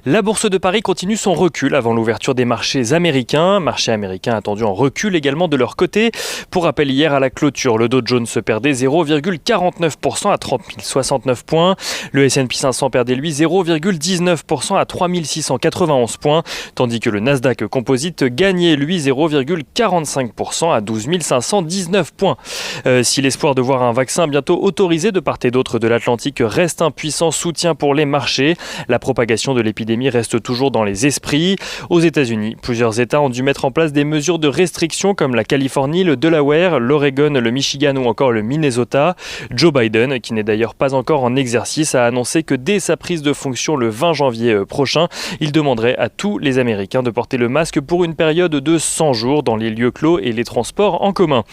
La bourse de Paris continue son recul avant l'ouverture des marchés américains. Marchés américains attendus en recul également de leur côté. Pour rappel, hier à la clôture, le Dow Jones se perdait 0,49% à 30 069 points. Le S&P 500 perdait lui 0,19% à 3 691 points. Tandis que le Nasdaq Composite gagnait lui 0,45% à 12 519 points. Si l'espoir de voir un vaccin bientôt autorisé de part et d'autre de l'Atlantique reste un puissant soutien pour les marchés, la propagation de l'épidémie reste toujours dans les esprits. Aux États-Unis, plusieurs États ont dû mettre en place des mesures de restriction comme la Californie, le Delaware, l'Oregon, le Michigan ou encore le Minnesota. Joe Biden, qui n'est d'ailleurs pas encore en exercice, a annoncé que dès sa prise de fonction le 20 janvier prochain, il demanderait à tous les Américains de porter le masque pour une période de 100 jours dans les lieux clos et les transports en commun.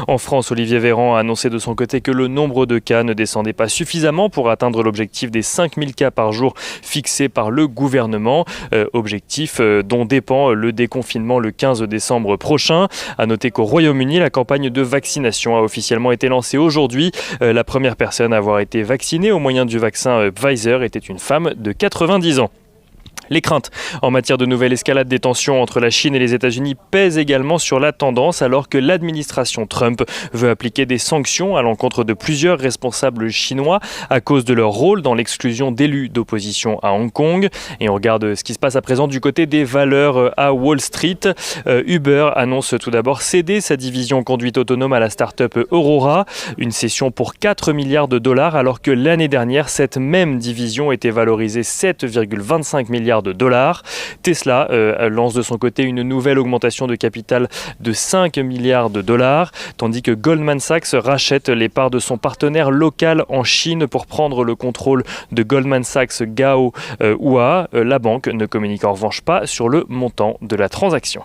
En France, Olivier Véran a annoncé de son côté que le nombre de cas ne descendait pas suffisamment pour atteindre l'objectif des 5000 cas par jour fixé par le gouvernement, objectif dont dépend le déconfinement le 15 décembre prochain. À noter qu'au Royaume-Uni, la campagne de vaccination a officiellement été lancée aujourd'hui. La première personne à avoir été vaccinée au moyen du vaccin Pfizer était une femme de 90 ans. Les craintes en matière de nouvelle escalade des tensions entre la Chine et les États-Unis pèsent également sur la tendance alors que l'administration Trump veut appliquer des sanctions à l'encontre de plusieurs responsables chinois à cause de leur rôle dans l'exclusion d'élus d'opposition à Hong Kong. Et on regarde ce qui se passe à présent du côté des valeurs à Wall Street. Uber annonce tout d'abord céder sa division conduite autonome à la start-up Aurora, une cession pour 4 milliards de dollars alors que l'année dernière, cette même division était valorisée 7,25 milliards de dollars. Tesla lance de son côté une nouvelle augmentation de capital de 5 milliards de dollars, tandis que Goldman Sachs rachète les parts de son partenaire local en Chine pour prendre le contrôle de Goldman Sachs Gao Hua. La banque ne communique en revanche pas sur le montant de la transaction.